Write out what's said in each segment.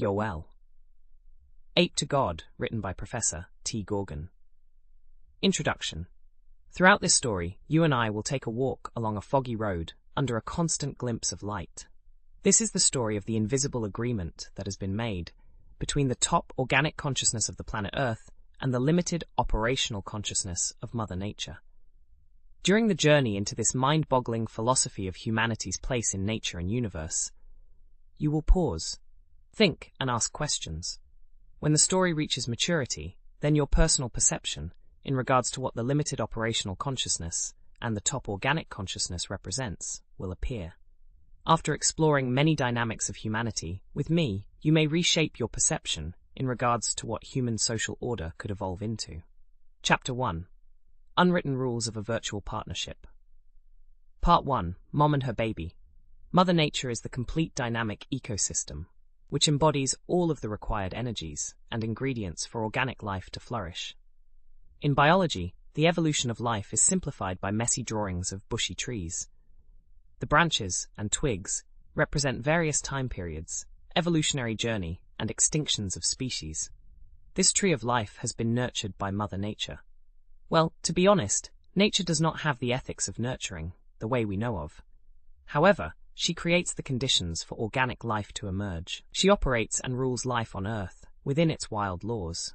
YOL. Ape to God, written by Professor T. Gorgon. Introduction. Throughout this story, you and I will take a walk along a foggy road under a constant glimpse of light. This is the story of the invisible agreement that has been made between the top organic consciousness of the planet Earth and the limited operational consciousness of Mother Nature. During the journey into this mind-boggling philosophy of humanity's place in nature and universe, you will pause, think, and ask questions. When the story reaches maturity, then your personal perception in regards to what the limited operational consciousness and the top organic consciousness represents will appear. After exploring many dynamics of humanity, with me, you may reshape your perception in regards to what human social order could evolve into. Chapter 1. Unwritten Rules of a Virtual Partnership. Part 1. Mom and her baby. Mother Nature is the complete dynamic ecosystem, which embodies all of the required energies and ingredients for organic life to flourish. In biology, the evolution of life is simplified by messy drawings of bushy trees. The branches and twigs represent various time periods, evolutionary journey, and extinctions of species. This tree of life has been nurtured by Mother Nature. Well, to be honest, nature does not have the ethics of nurturing, the way we know of. However, she creates the conditions for organic life to emerge. She operates and rules life on Earth within its wild laws.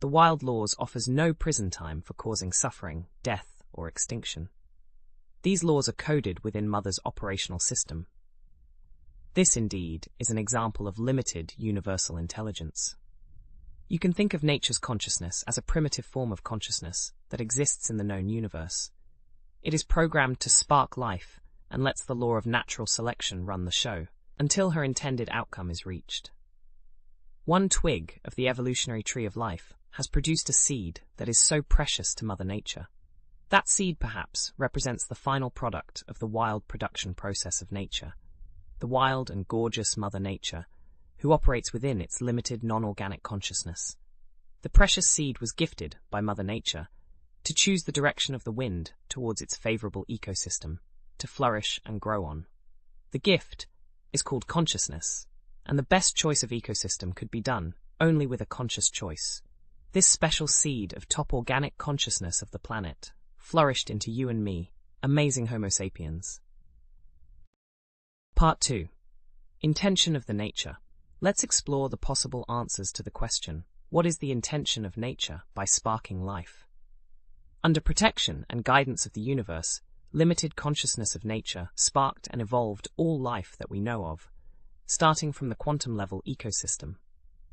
The wild laws offers no prison time for causing suffering, death, or extinction. These laws are coded within Mother's operational system. This, indeed, is an example of limited universal intelligence. You can think of nature's consciousness as a primitive form of consciousness that exists in the known universe. It is programmed to spark life and lets the law of natural selection run the show until her intended outcome is reached. One twig of the evolutionary tree of life has produced a seed that is so precious to Mother Nature. That seed, perhaps, represents the final product of the wild production process of nature, the wild and gorgeous Mother Nature, who operates within its limited non-organic consciousness. The precious seed was gifted by Mother Nature to choose the direction of the wind towards its favorable ecosystem, to flourish and grow on. The gift is called consciousness, and the best choice of ecosystem could be done only with a conscious choice. This special seed of top organic consciousness of the planet flourished into you and me, amazing Homo sapiens. Part 2. Intention of the nature. Let's explore the possible answers to the question, what is the intention of nature by sparking life? Under protection and guidance of the universe, limited consciousness of nature sparked and evolved all life that we know of, starting from the quantum-level ecosystem.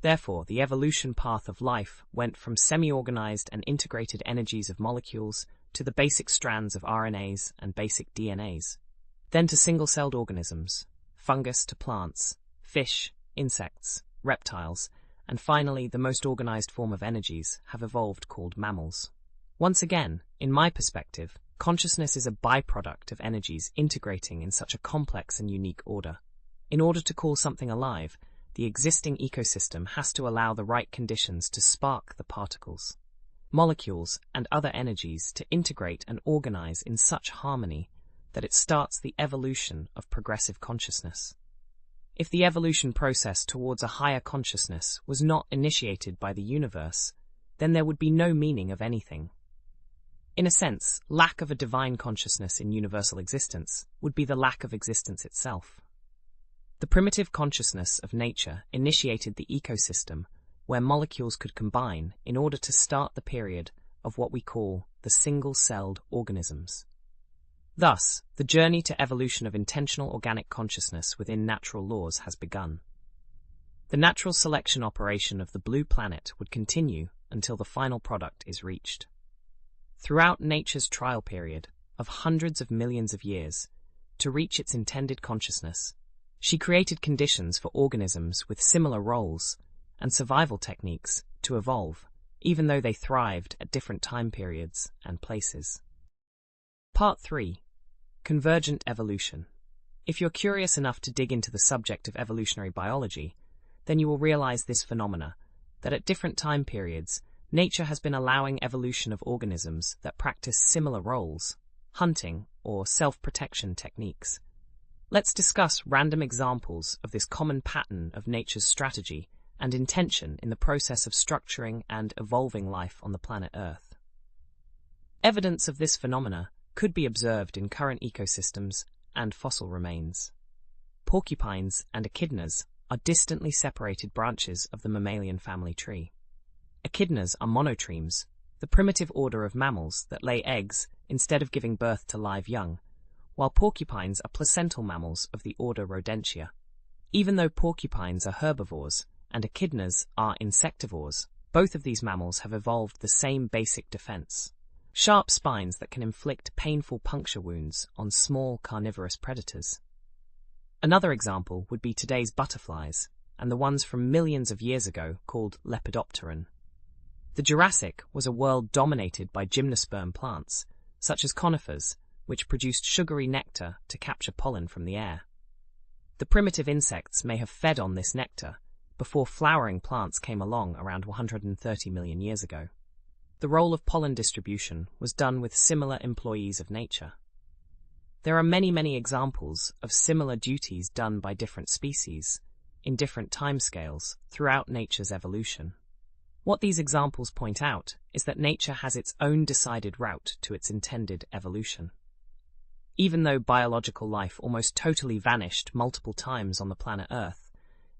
Therefore, the evolution path of life went from semi-organized and integrated energies of molecules to the basic strands of RNAs and basic DNAs, then to single-celled organisms, fungus to plants, fish, insects, reptiles, and finally the most organized form of energies have evolved called mammals. Once again, in my perspective, consciousness is a byproduct of energies integrating in such a complex and unique order. In order to call something alive, the existing ecosystem has to allow the right conditions to spark the particles, molecules, and other energies to integrate and organize in such harmony that it starts the evolution of progressive consciousness. If the evolution process towards a higher consciousness was not initiated by the universe, then there would be no meaning of anything. In a sense, lack of a divine consciousness in universal existence would be the lack of existence itself. The primitive consciousness of nature initiated the ecosystem where molecules could combine in order to start the period of what we call the single-celled organisms. Thus, the journey to evolution of intentional organic consciousness within natural laws has begun. The natural selection operation of the blue planet would continue until the final product is reached. Throughout nature's trial period of hundreds of millions of years, to reach its intended consciousness, she created conditions for organisms with similar roles and survival techniques to evolve, even though they thrived at different time periods and places. Part 3. Convergent evolution. If you're curious enough to dig into the subject of evolutionary biology, then you will realize this phenomena, that at different time periods, nature has been allowing evolution of organisms that practice similar roles, hunting or self-protection techniques. Let's discuss random examples of this common pattern of nature's strategy and intention in the process of structuring and evolving life on the planet Earth. Evidence of this phenomena could be observed in current ecosystems and fossil remains. Porcupines and echidnas are distantly separated branches of the mammalian family tree. Echidnas are monotremes, the primitive order of mammals that lay eggs instead of giving birth to live young, while porcupines are placental mammals of the order Rodentia. Even though porcupines are herbivores and echidnas are insectivores, both of these mammals have evolved the same basic defense: sharp spines that can inflict painful puncture wounds on small carnivorous predators. Another example would be today's butterflies, and the ones from millions of years ago called Lepidopteran. The Jurassic was a world dominated by gymnosperm plants, such as conifers, which produced sugary nectar to capture pollen from the air. The primitive insects may have fed on this nectar before flowering plants came along around 130 million years ago. The role of pollen distribution was done with similar employees of nature. There are many examples of similar duties done by different species, in different timescales, throughout nature's evolution. What these examples point out is that nature has its own decided route to its intended evolution. Even though biological life almost totally vanished multiple times on the planet Earth,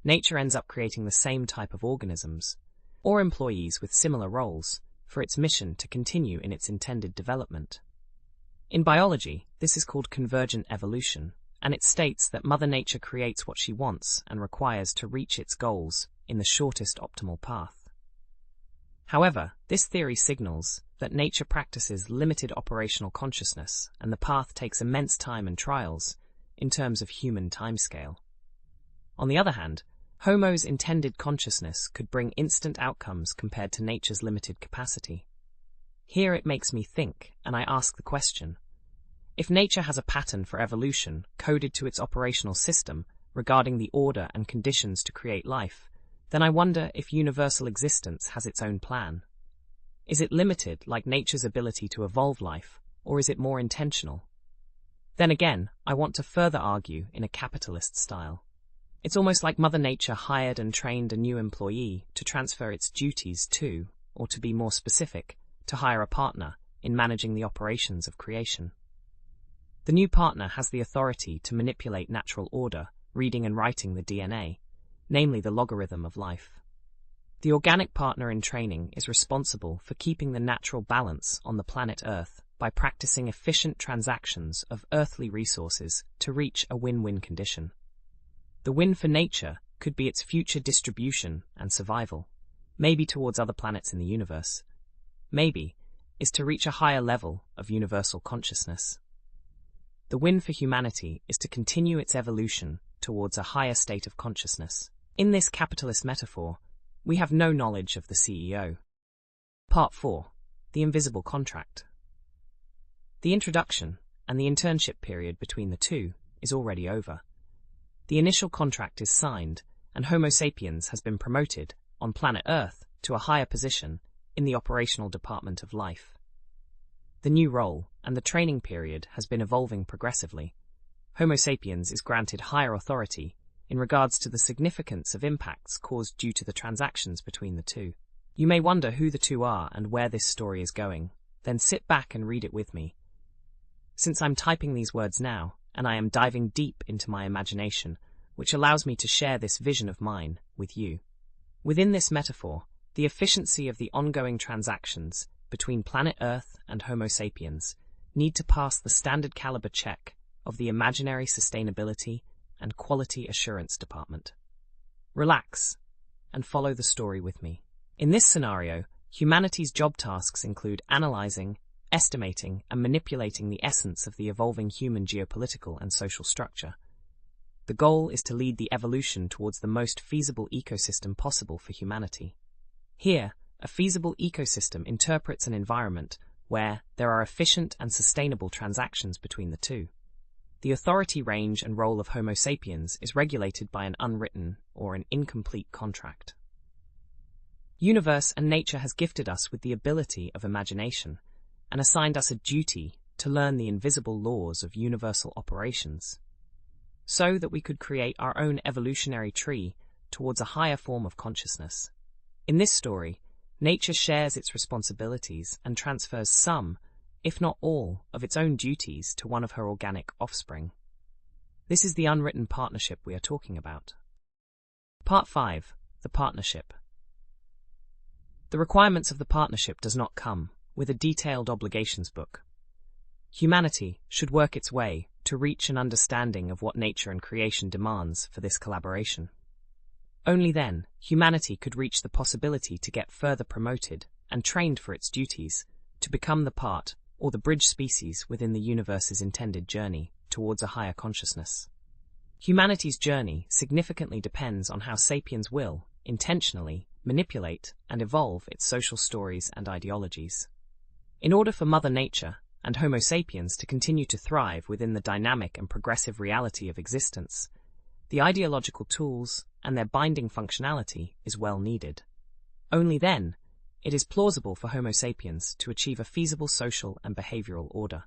nature ends up creating the same type of organisms, or employees with similar roles, for its mission to continue in its intended development. In biology, this is called convergent evolution, and it states that Mother Nature creates what she wants and requires to reach its goals in the shortest optimal path. However, this theory signals that nature practices limited operational consciousness, and the path takes immense time and trials in terms of human timescale. On the other hand, Homo's intended consciousness could bring instant outcomes compared to nature's limited capacity. Here it makes me think, and I ask the question: if nature has a pattern for evolution coded to its operational system regarding the order and conditions to create life, then I wonder if universal existence has its own plan. Is it limited like nature's ability to evolve life, or is it more intentional? Then again, I want to further argue in a capitalist style. It's almost like Mother Nature hired and trained a new employee to transfer its duties to, or to be more specific, to hire a partner in managing the operations of creation. The new partner has the authority to manipulate natural order, reading and writing the DNA, namely the logarithm of life. The organic partner in training is responsible for keeping the natural balance on the planet Earth by practicing efficient transactions of earthly resources to reach a win-win condition. The win for nature could be its future distribution and survival, maybe towards other planets in the universe. Maybe is to reach a higher level of universal consciousness. The win for humanity is to continue its evolution towards a higher state of consciousness. In this capitalist metaphor, we have no knowledge of the CEO. Part 4. The Invisible Contract. The introduction and the internship period between the two is already over. The initial contract is signed, and Homo sapiens has been promoted, on planet Earth, to a higher position in the operational department of life. The new role and the training period has been evolving progressively. Homo sapiens is granted higher authority in regards to the significance of impacts caused due to the transactions between the two. You may wonder who the two are and where this story is going. Then sit back and read it with me. Since I'm typing these words now, and I am diving deep into my imagination, which allows me to share this vision of mine with you. Within this metaphor, the efficiency of the ongoing transactions between planet Earth and Homo sapiens need to pass the standard caliber check of the imaginary sustainability and quality assurance department. Relax and follow the story with me. In this scenario, humanity's job tasks include analyzing, estimating, and manipulating the essence of the evolving human geopolitical and social structure. The goal is to lead the evolution towards the most feasible ecosystem possible for humanity. Here, a feasible ecosystem interprets an environment where there are efficient and sustainable transactions between the two. The authority range and role of Homo sapiens is regulated by an unwritten or an incomplete contract. Universe and nature has gifted us with the ability of imagination and assigned us a duty to learn the invisible laws of universal operations. so that we could create our own evolutionary tree towards a higher form of consciousness. In this story, nature shares its responsibilities and transfers some, if not all, of its own duties to one of her organic offspring. This is the unwritten partnership we are talking about. Part 5. The Partnership. The requirements of the partnership does not come with a detailed obligations book. Humanity should work its way to reach an understanding of what nature and creation demands for this collaboration. Only then, humanity could reach the possibility to get further promoted and trained for its duties, to become the part or the bridge species within the universe's intended journey towards a higher consciousness. Humanity's journey significantly depends on how sapiens will, intentionally, manipulate and evolve its social stories and ideologies. In order for Mother Nature and Homo sapiens to continue to thrive within the dynamic and progressive reality of existence, the ideological tools and their binding functionality is well needed. Only then, it is plausible for Homo sapiens to achieve a feasible social and behavioral order.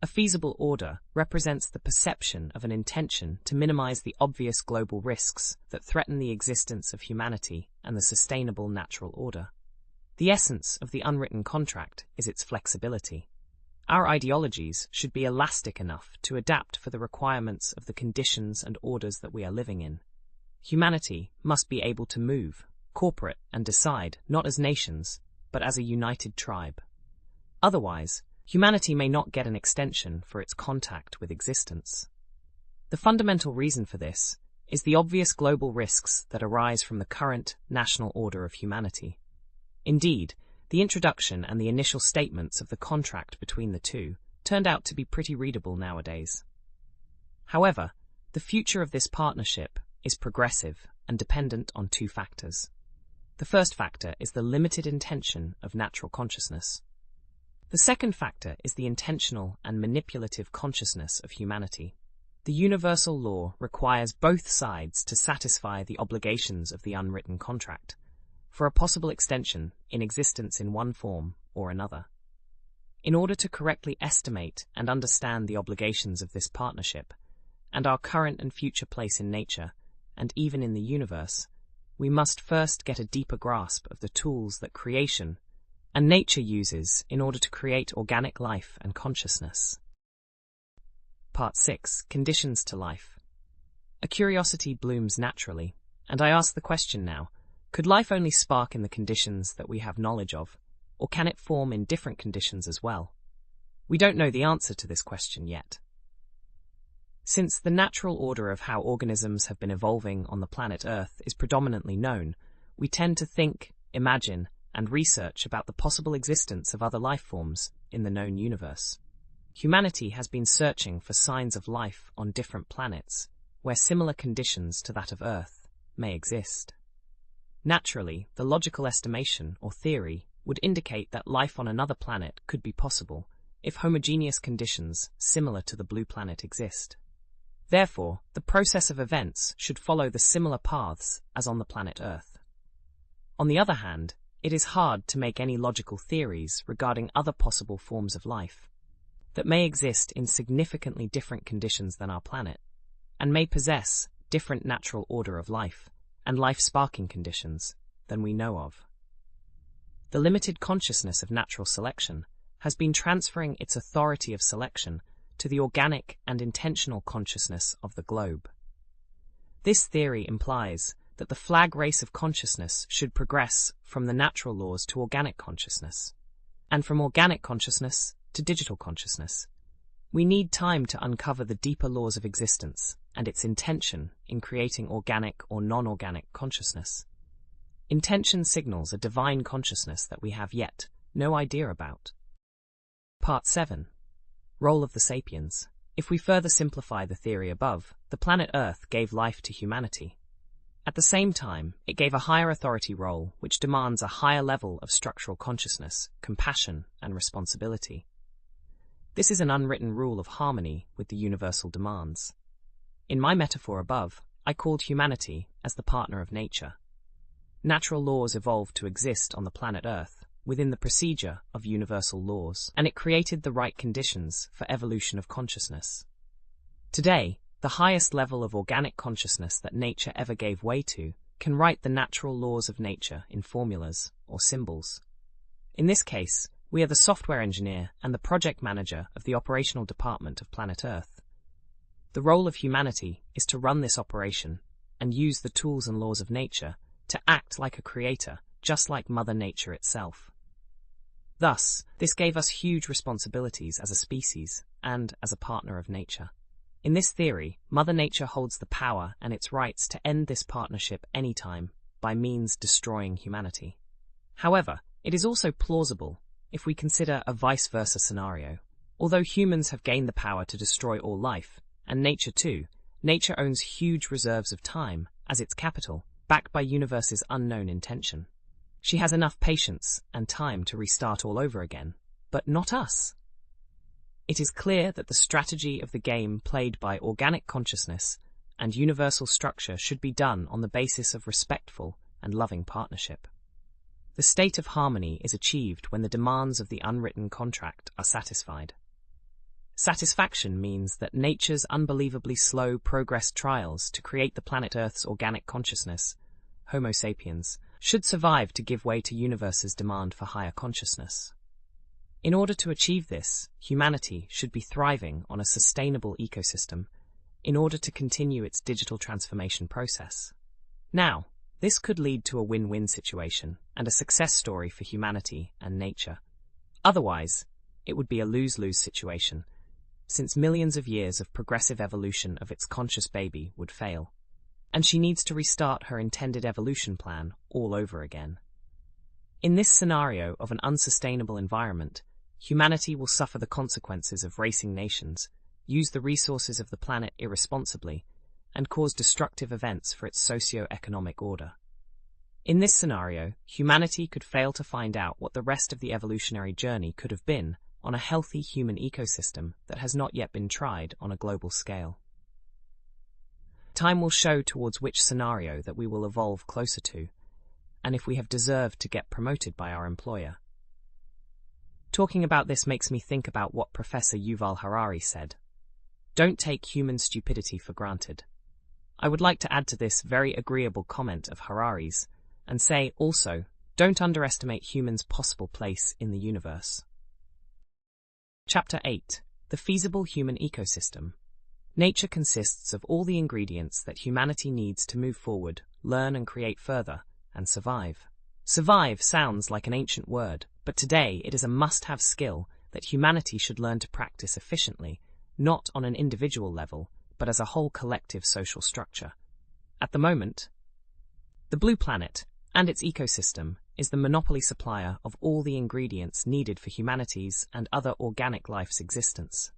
A feasible order represents the perception of an intention to minimize the obvious global risks that threaten the existence of humanity and the sustainable natural order. The essence of the unwritten contract is its flexibility. Our ideologies should be elastic enough to adapt for the requirements of the conditions and orders that we are living in. Humanity must be able to move, cooperate, and decide not as nations, but as a united tribe. Otherwise, humanity may not get an extension for its contact with existence. The fundamental reason for this is the obvious global risks that arise from the current national order of humanity. Indeed, the introduction and the initial statements of the contract between the two turned out to be pretty readable nowadays. However, the future of this partnership is progressive and dependent on two factors. The first factor is the limited intention of natural consciousness. The second factor is the intentional and manipulative consciousness of humanity. The universal law requires both sides to satisfy the obligations of the unwritten contract for a possible extension in existence in one form or another. In order to correctly estimate and understand the obligations of this partnership, and our current and future place in nature, and even in the universe, we must first get a deeper grasp of the tools that creation and nature uses in order to create organic life and consciousness. Part 6. Conditions to life. A curiosity blooms naturally, and I ask the question now, could life only spark in the conditions that we have knowledge of, or can it form in different conditions as well? We don't know the answer to this question yet. Since the natural order of how organisms have been evolving on the planet Earth is predominantly known, we tend to think, imagine, and research about the possible existence of other life forms in the known universe. Humanity has been searching for signs of life on different planets, where similar conditions to that of Earth may exist. Naturally, the logical estimation or theory would indicate that life on another planet could be possible if homogeneous conditions similar to the blue planet exist. Therefore, the process of events should follow the similar paths as on the planet Earth. On the other hand, it is hard to make any logical theories regarding other possible forms of life that may exist in significantly different conditions than our planet, and may possess different natural order of life and life-sparking conditions than we know of. The limited consciousness of natural selection has been transferring its authority of selection to the organic and intentional consciousness of the globe. This theory implies that the flag race of consciousness should progress from the natural laws to organic consciousness, and from organic consciousness to digital consciousness. We need time to uncover the deeper laws of existence and its intention in creating organic or non-organic consciousness. Intention signals a divine consciousness that we have yet no idea about. Part 7. Role of the sapiens. If we further simplify the theory above, the planet Earth gave life to humanity. At the same time, it gave a higher authority role which demands a higher level of structural consciousness, compassion, and responsibility. This is an unwritten rule of harmony with the universal demands. In my metaphor above, I called humanity as the partner of nature. Natural laws evolved to exist on the planet Earth within the procedure of universal laws, and it created the right conditions for evolution of consciousness. Today, the highest level of organic consciousness that nature ever gave way to, can write the natural laws of nature in formulas or symbols. In this case, we are the software engineer and the project manager of the operational department of planet Earth. The role of humanity is to run this operation and use the tools and laws of nature to act like a creator, just like Mother Nature itself. Thus, this gave us huge responsibilities as a species and as a partner of nature. In this theory, Mother Nature holds the power and its rights to end this partnership anytime by means destroying humanity. However, it is also plausible if we consider a vice versa scenario. Although humans have gained the power to destroy all life, and nature too, nature owns huge reserves of time as its capital, backed by universe's unknown intention. She has enough patience and time to restart all over again, but not us. It is clear that the strategy of the game played by organic consciousness and universal structure should be done on the basis of respectful and loving partnership. The state of harmony is achieved when the demands of the unwritten contract are satisfied. Satisfaction means that nature's unbelievably slow progress trials to create the planet Earth's organic consciousness, Homo sapiens, should survive to give way to universe's demand for higher consciousness. In order to achieve this, humanity should be thriving on a sustainable ecosystem in order to continue its digital transformation process. Now, this could lead to a win-win situation and a success story for humanity and nature. Otherwise, it would be a lose-lose situation, since millions of years of progressive evolution of its conscious baby would fail, and she needs to restart her intended evolution plan all over again. In this scenario of an unsustainable environment, humanity will suffer the consequences of racing nations, use the resources of the planet irresponsibly, and cause destructive events for its socio-economic order. In this scenario, humanity could fail to find out what the rest of the evolutionary journey could have been on a healthy human ecosystem that has not yet been tried on a global scale. Time will show towards which scenario that we will evolve closer to, and if we have deserved to get promoted by our employer. Talking about this makes me think about what Professor Yuval Harari said. Don't take human stupidity for granted. I would like to add to this very agreeable comment of Harari's, and say also, don't underestimate humans' possible place in the universe. Chapter 8. The feasible human ecosystem. Nature consists of all the ingredients that humanity needs to move forward, learn and create further, and survive. Survive sounds like an ancient word, but today it is a must-have skill that humanity should learn to practice efficiently, not on an individual level, but as a whole collective social structure. At the moment, the blue planet and its ecosystem is the monopoly supplier of all the ingredients needed for humanity's and other organic life's existence.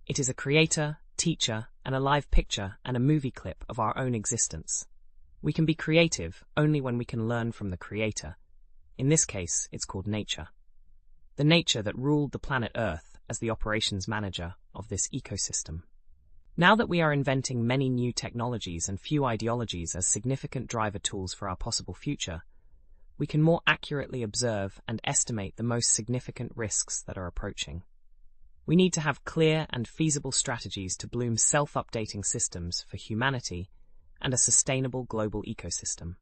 It is a creator, teacher, and a live picture and a movie clip of our own existence. We can be creative only when we can learn from the creator. In this case, it's called nature. The nature that ruled the planet Earth as the operations manager of this ecosystem. Now that we are inventing many new technologies and few ideologies as significant driver tools for our possible future, we can more accurately observe and estimate the most significant risks that are approaching. We need to have clear and feasible strategies to bloom self-updating systems for humanity and a sustainable global ecosystem.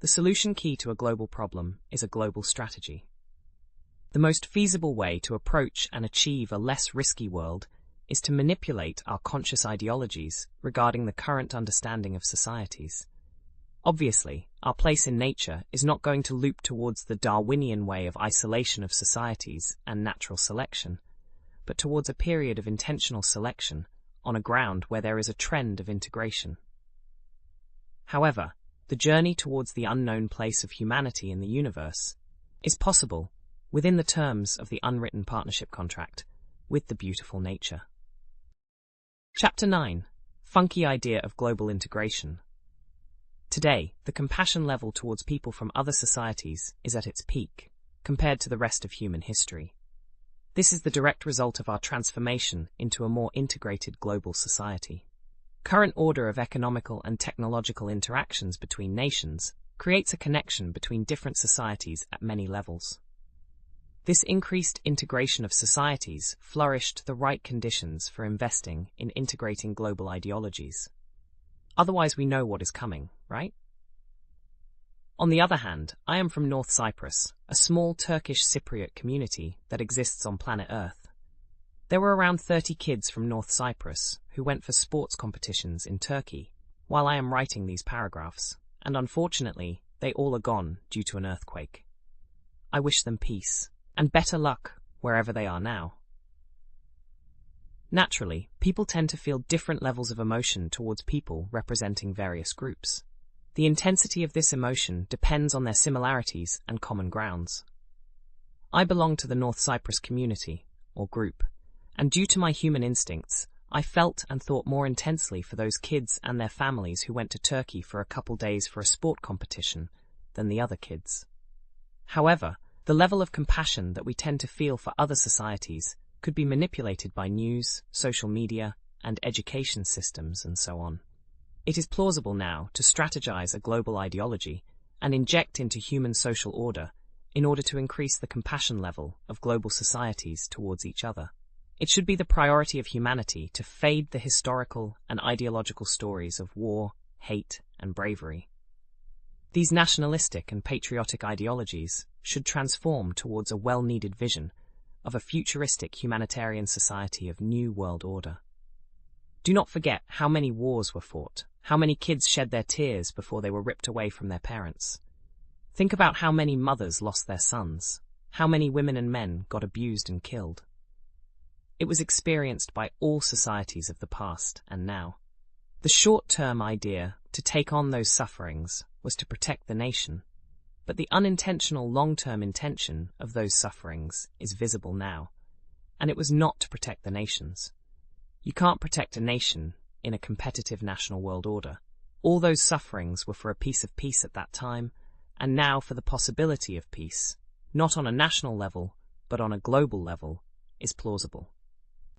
The solution key to a global problem is a global strategy. The most feasible way to approach and achieve a less risky world is to manipulate our conscious ideologies regarding the current understanding of societies. Obviously, our place in nature is not going to loop towards the Darwinian way of isolation of societies and natural selection, but towards a period of intentional selection on a ground where there is a trend of integration. However, the journey towards the unknown place of humanity in the universe is possible within the terms of the unwritten partnership contract with the beautiful nature. Chapter 9. Funky idea of global integration. Today, the compassion level towards people from other societies is at its peak, compared to the rest of human history. This is the direct result of our transformation into a more integrated global society. Current order of economical and technological interactions between nations creates a connection between different societies at many levels. This increased integration of societies flourished the right conditions for investing in integrating global ideologies. Otherwise, we know what is coming, right? On the other hand, I am from North Cyprus, a small Turkish Cypriot community that exists on planet Earth. There were around 30 kids from North Cyprus who went for sports competitions in Turkey while I am writing these paragraphs, and unfortunately, they all are gone due to an earthquake. I wish them peace, and better luck wherever they are now. Naturally, people tend to feel different levels of emotion towards people representing various groups. The intensity of this emotion depends on their similarities and common grounds. I belong to the North Cyprus community, or group, and due to my human instincts, I felt and thought more intensely for those kids and their families who went to Turkey for a couple days for a sport competition than the other kids. However, the level of compassion that we tend to feel for other societies could be manipulated by news, social media, and education systems, and so on. It is plausible now to strategize a global ideology and inject into human social order in order to increase the compassion level of global societies towards each other. It should be the priority of humanity to fade the historical and ideological stories of war, hate, and bravery. These nationalistic and patriotic ideologies should transform towards a well-needed vision of a futuristic humanitarian society of new world order. Do not forget how many wars were fought, how many kids shed their tears before they were ripped away from their parents. Think about how many mothers lost their sons, how many women and men got abused and killed. It was experienced by all societies of the past and now. The short-term idea to take on those sufferings was to protect the nation, but the unintentional long-term intention of those sufferings is visible now, and it was not to protect the nations. You can't protect a nation in a competitive national world order. All those sufferings were for a piece of peace at that time, and now for the possibility of peace, not on a national level, but on a global level, is plausible.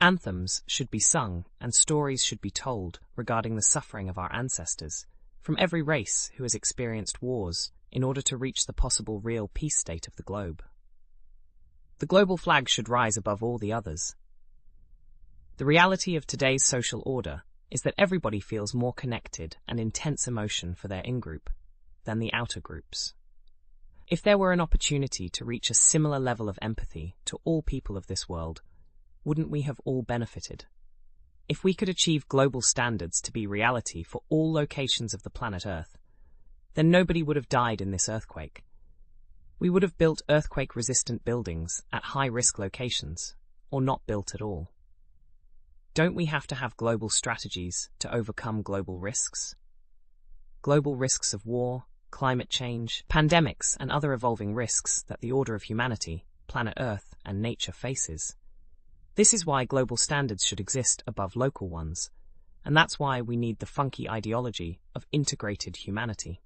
Anthems should be sung and stories should be told regarding the suffering of our ancestors from every race who has experienced wars in order to reach the possible real peace state of the globe. The global flag should rise above all the others. The reality of today's social order is that everybody feels more connected and intense emotion for their in-group than the outer groups. If there were an opportunity to reach a similar level of empathy to all people of this world, wouldn't we have all benefited? If we could achieve global standards to be reality for all locations of the planet Earth, then nobody would have died in this earthquake. We would have built earthquake-resistant buildings at high-risk locations, or not built at all. Don't we have to have global strategies to overcome global risks? Global risks of war, climate change, pandemics, and other evolving risks that the order of humanity, planet Earth, and nature faces. This is why global standards should exist above local ones, and that's why we need the funky ideology of integrated humanity.